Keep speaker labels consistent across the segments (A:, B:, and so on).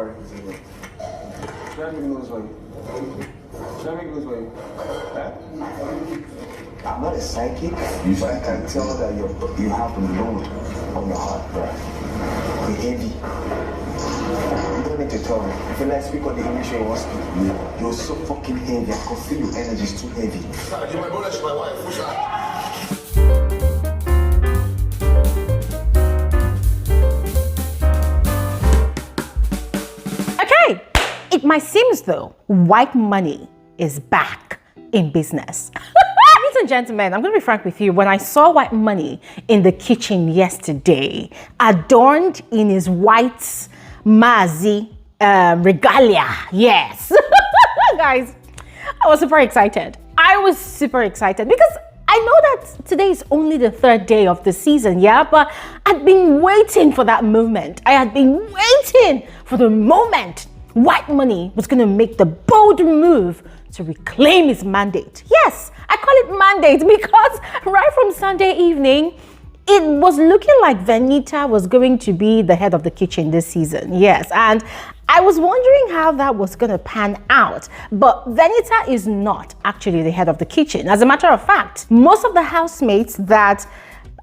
A: worry. Should I make news for you? Should I make news for you?
B: I'm not a psychic, but I can tell that you have a load on your heart, bro. You're heavy. You don't need to tell me. If you like speak on the English you want to speak, you're so fucking heavy. I can feel your energy is too heavy. You're my brother, she's my wife.
C: It might seem as though white money is back in business. Ladies and gentlemen, I'm going to be frank with you. When I saw white money in the kitchen yesterday, adorned in his white Mazi regalia, yes. Guys, I was super excited. I was super excited because I know that today is only the third day of the season, yeah, but I'd been waiting for that moment. I had been waiting for the moment White Money was going to make the bold move to reclaim his mandate. Yes, I call it mandate because right from Sunday evening, it was looking like Bbnaija was going to be the head of the kitchen this season. Yes, and I was wondering how that was going to pan out. But Bbnaija is not actually the head of the kitchen. As a matter of fact, most of the housemates that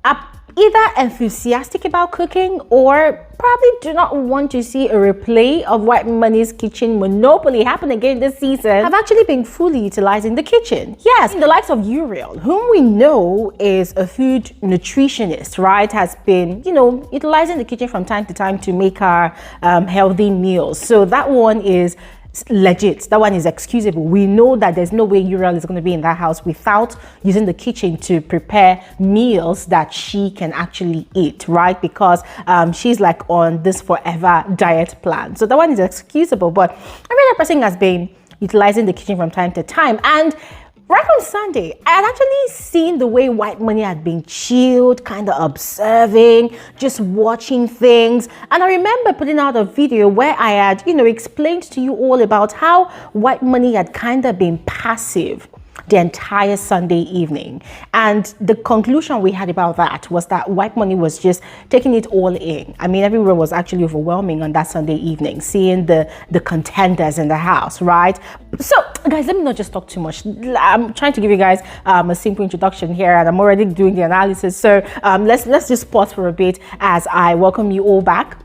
C: are either enthusiastic about cooking or probably do not want to see a replay of White Money's kitchen monopoly happen again this season have actually been fully utilizing the kitchen. Yes, the likes of Uriel, whom we know is a food nutritionist, right, has been, utilizing the kitchen from time to time to make our healthy meals. So that one is legit. That one is excusable. We know that there's no way Uriel is going to be in that house without using the kitchen to prepare meals that she can actually eat, right? Because she's like on this forever diet plan. So that one is excusable. But every other person has been utilizing the kitchen from time to time. And right on Sunday, I had actually seen the way White Money had been chilled, kind of observing, just watching things. And I remember putting out a video where I had, explained to you all about how White Money had kind of been passive the entire Sunday evening. And the conclusion we had about that was that White Money was just taking it all in. I mean, everyone was actually overwhelming on that Sunday evening, seeing the contenders in the house, right? So, guys, let me not just talk too much. I'm trying to give you guys a simple introduction here, and I'm already doing the analysis. So let's just pause for a bit as I welcome you all back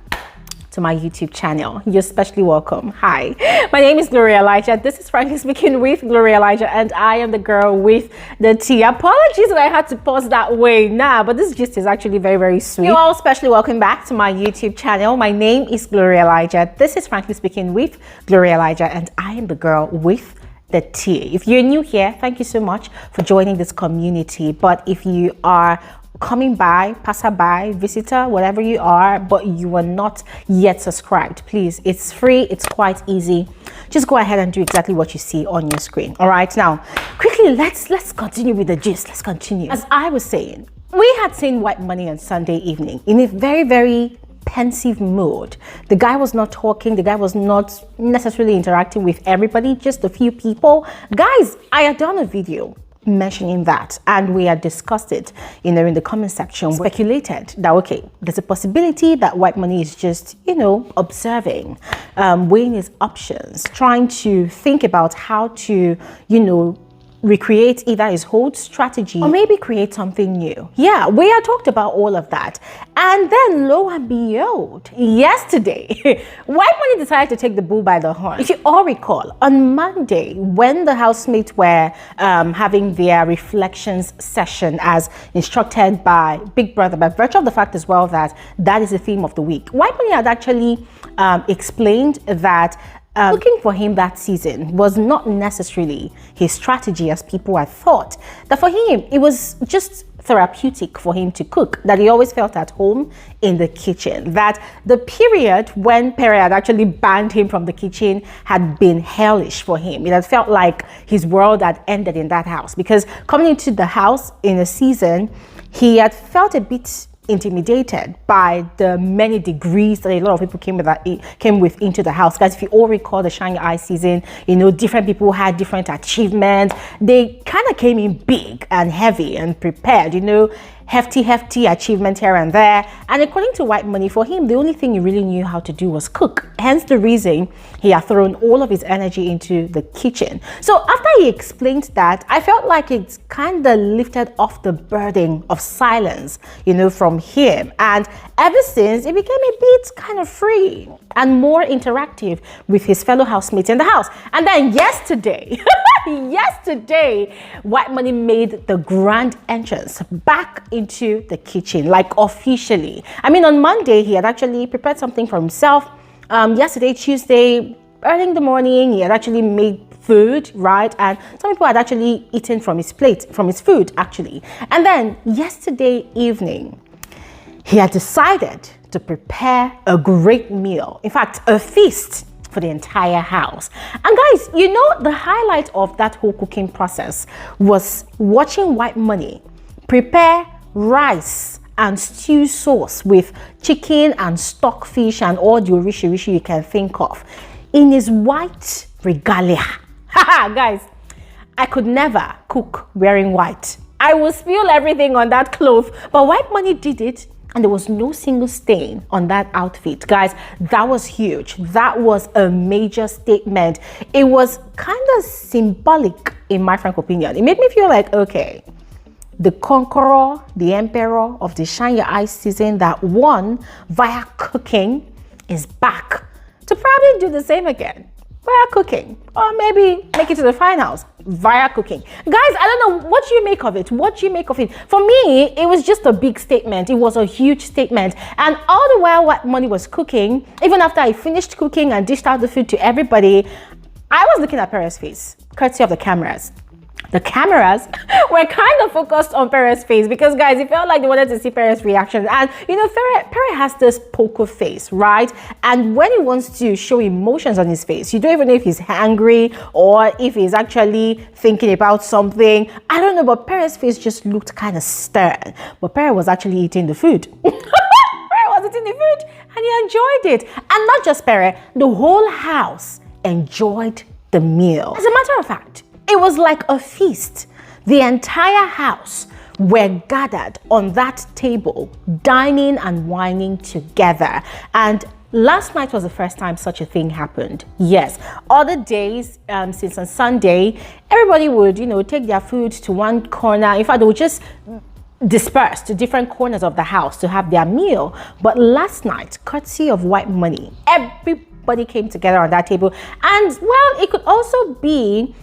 C: to my YouTube channel. You're especially welcome. Hi, my name is Bbnaija. This is Frankly Speaking with Bbnaija, and I am the girl with the tea. Apologies that I had to pause that way now, but this gist is actually very, very sweet. You're all especially welcome back to my YouTube channel. My name is Bbnaija. This is Frankly Speaking with Bbnaija, and I am the girl with the tea. If you're new here, thank you so much for joining this community. But if you are coming by, passerby, visitor, whatever you are, but you are not yet subscribed, please, it's free, it's quite easy. Just go ahead and do exactly what you see on your screen. All right, now quickly, let's continue with the gist. Let's continue. As I was saying, we had seen White Money on Sunday evening in a very, very pensive mood. The guy was not talking, the guy was not necessarily interacting with everybody, just a few people. Guys, I had done a video mentioning that, and we had discussed it in the comment section. Speculated that okay, there's a possibility that White Money is just observing, weighing his options, trying to think about how to recreate either his whole strategy or maybe create something new. Yeah, we had talked about all of that. And then lo and behold, yesterday, White Money decided to take the bull by the horn. If you all recall, on Monday, when the housemates were having their reflections session as instructed by Big Brother, by virtue of the fact as well that that is the theme of the week, White Money had actually explained that cooking for him that season was not necessarily his strategy as people had thought. That for him, it was just therapeutic for him to cook, that he always felt at home in the kitchen, that the period when PERE had actually banned him from the kitchen had been hellish for him. It had felt like his world had ended in that house, because coming into the house in a season, he had felt a bit intimidated by the many degrees that a lot of people came with into the house. Guys, if you all recall the Shine Your Eye season, different people had different achievements. They kind of came in big and heavy and prepared, hefty achievement here and there. And according to White Money, for him, the only thing he really knew how to do was cook. Hence the reason he had thrown all of his energy into the kitchen. So after he explained that, I felt like it kind of lifted off the burden of silence, you know, from him. And ever since, it became a bit kind of free and more interactive with his fellow housemates in the house. And then yesterday, White Money made the grand entrance back into the kitchen, like officially. I mean, on Monday, he had actually prepared something for himself. Yesterday, Tuesday, early in the morning, he had actually made food, right? And some people had actually eaten from his plate, from his food, actually. And then yesterday evening, he had decided to prepare a great meal. In fact, a feast for the entire house. And guys, you know, the highlight of that whole cooking process was watching White Money prepare rice and stew sauce with chicken and stockfish and all the orishi you can think of in his white regalia. Guys, I could never cook wearing white. I will spill everything on that cloth, but White Money did it. And there was no single stain on that outfit. Guys, that was huge. That was a major statement. It was kind of symbolic, in my frank opinion. It made me feel like, okay, the conqueror, the emperor of the Shine Your Eyes season that won via cooking is back to probably do the same again via cooking, or maybe make it to the finals via cooking. Guys, I don't know, what do you make of it? What do you make of it? For me, it was just a big statement. It was a huge statement. And all the while White Money was cooking, even after I finished cooking and dished out the food to everybody, I was looking at Pere's face, courtesy of the cameras. The cameras were kind of focused on Pere's face because, guys, it felt like they wanted to see Pere's reaction. And, you know, Pere has this poker face, right? And when he wants to show emotions on his face, you don't even know if he's angry or if he's actually thinking about something. I don't know, but Pere's face just looked kind of stern. But Pere was actually eating the food. Pere was eating the food and he enjoyed it. And not just Pere, the whole house enjoyed the meal. As a matter of fact, it was like a feast. The entire house were gathered on that table, dining and wining together. And last night was the first time such a thing happened. Yes, other days, since on Sunday, everybody would, you know, take their food to one corner. In fact, they would just disperse to different corners of the house to have their meal. But last night, courtesy of White Money, everybody came together on that table. And well, it could also be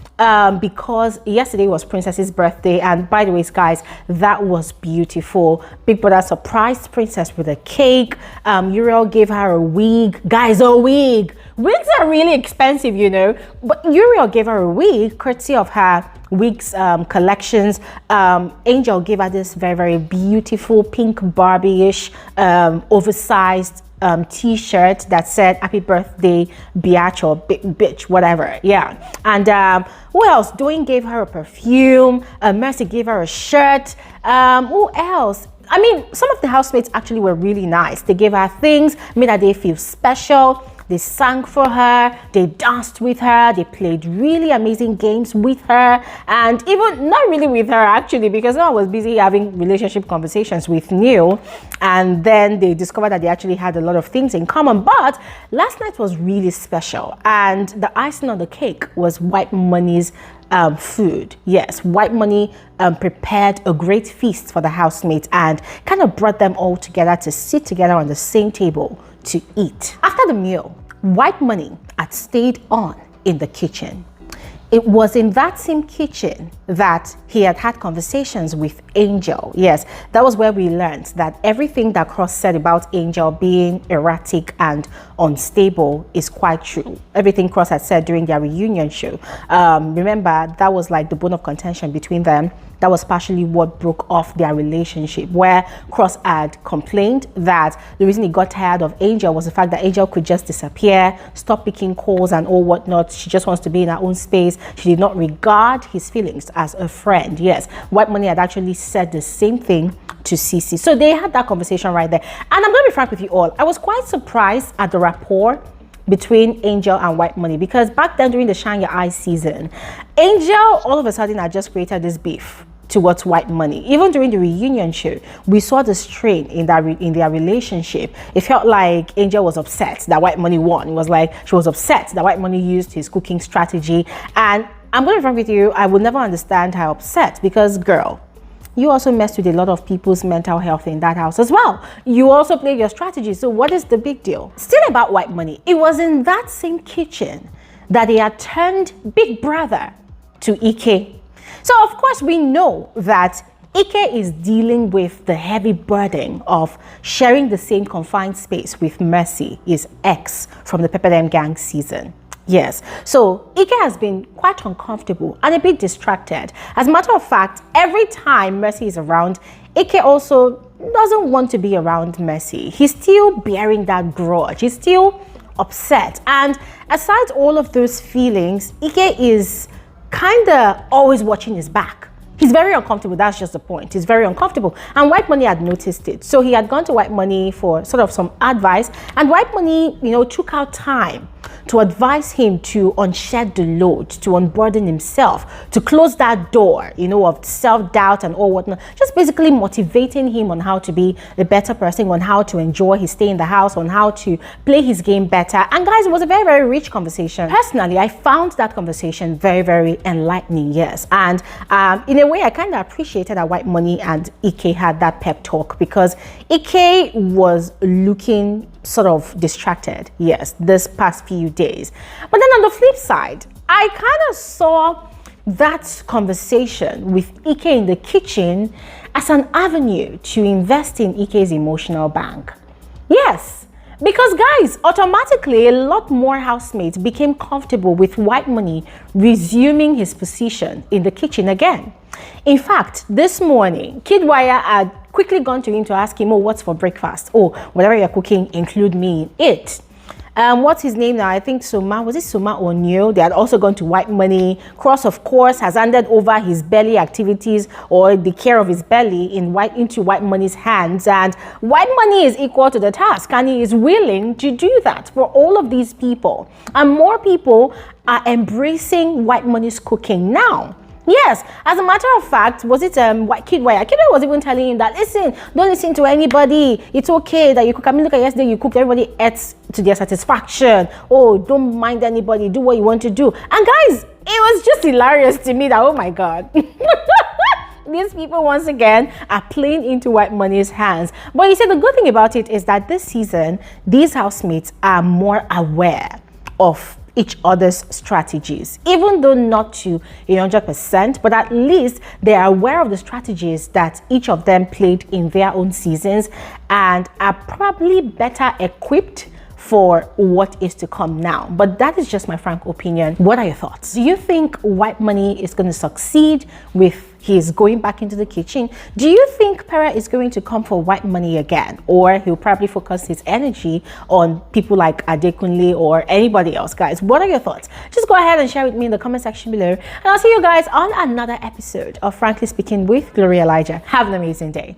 C: because yesterday was Princess's birthday, and by the way, guys, that was beautiful. Big Brother surprised Princess with a cake. Uriel gave her a wig. Guys, a wig. Wigs are really expensive, you know, but Uriel gave her a wig courtesy of her wigs collections. Angel gave her this very beautiful pink Barbie-ish oversized t-shirt that said happy birthday biatch or bitch, whatever. Yeah. And who else? DOYIN gave her a perfume. Mercy gave her a shirt. Who else? I mean, some of the housemates actually were really nice. They gave her things, made her day feel special. They sang for her, they danced with her, they played really amazing games with her, and even not really with her actually, because I was busy having relationship conversations with Neil, and then they discovered that they actually had a lot of things in common. But last night was really special, and the icing on the cake was White Money's food. Yes, White Money prepared a great feast for the housemates and kind of brought them all together to sit together on the same table to eat. After the meal, White Money had stayed on in the kitchen. It was in that same kitchen that he had conversations with Angel. Yes, that was where we learned that everything that Cross said about Angel being erratic and unstable is quite true. Everything Cross had said during their reunion show. Remember, that was like the bone of contention between them. That was partially what broke off their relationship, where Cross had complained that the reason he got tired of Angel was the fact that Angel could just disappear, stop picking calls and all whatnot. She just wants to be in her own space. She did not regard his feelings as a friend. Yes, White Money had actually said the same thing to CEECEE. So they had that conversation right there. And I'm going to be frank with you all. I was quite surprised at the rapport between Angel and White Money, because back then during the Shine Your Eyes season, Angel all of a sudden had just created this beef towards White Money. Even during the reunion show, we saw the strain in their relationship. It felt like Angel was upset that White Money won. It was like she was upset that White Money used his cooking strategy. And I'm going to be frank with you, I will never understand her upset because, girl, you also messed with a lot of people's mental health in that house as well. You also played your strategy. So what is the big deal? Still about White Money. It was in that same kitchen that they had turned big brother to Ike. So of course we know that Ike is dealing with the heavy burden of sharing the same confined space with Mercy, his ex from the PERE gang season. Yes, so Ike has been quite uncomfortable and a bit distracted. As a matter of fact, every time Mercy is around, Ike also doesn't want to be around Mercy. He's still bearing that grudge. He's still upset. And aside all of those feelings, Ike is kind of always watching his back. He's very uncomfortable. That's just the point. He's very uncomfortable. And White Money had noticed it. So he had gone to White Money for sort of some advice. And White Money, took out time to advise him to unshed the load, to unburden himself, to close that door, of self-doubt and all whatnot. Just basically motivating him on how to be a better person, on how to enjoy his stay in the house, on how to play his game better. And guys, it was a very, very rich conversation. Personally, I found that conversation very, very enlightening, yes. And in a way, I kind of appreciated that White Money and Ike had that pep talk because Ike was looking sort of distracted, yes, this past few days. But then on the flip side, I kind of saw that conversation with Ike in the kitchen as an avenue to invest in Ike's emotional bank. Yes, because guys, automatically a lot more housemates became comfortable with White Money resuming his position in the kitchen again. In fact, this morning, Kid Wire had quickly gone to him to ask him, what's for breakfast? Whatever you're cooking, include me in it. What's his name now? I think Soma. Was it Soma or Neo? They had also gone to White Money. Cross, of course, has handed over his belly activities or the care of his belly into White Money's hands. And White Money is equal to the task and he is willing to do that for all of these people. And more people are embracing White Money's cooking now. Yes, as a matter of fact, was it Kid Wire? Kid Wire was even telling him that, listen, don't listen to anybody. It's okay that you cook. I mean, look at yesterday, you cooked, everybody ate to their satisfaction. Don't mind anybody, do what you want to do. And guys, it was just hilarious to me that, oh my God. These people, once again, are playing into White Money's hands. But you see, the good thing about it is that this season, these housemates are more aware of each other's strategies, even though not to 100%, but at least they are aware of the strategies that each of them played in their own seasons and are probably better equipped for what is to come now. But that is just my frank opinion. What are your thoughts? Do you think White Money is going to succeed with his going back into the kitchen? Do you think PERE is going to come for White Money again? Or he'll probably focus his energy on people like ADEKUNLE or anybody else? Guys, what are your thoughts? Just go ahead and share with me in the comment section below. And I'll see you guys on another episode of Frankly Speaking with Gloria Elijah. Have an amazing day.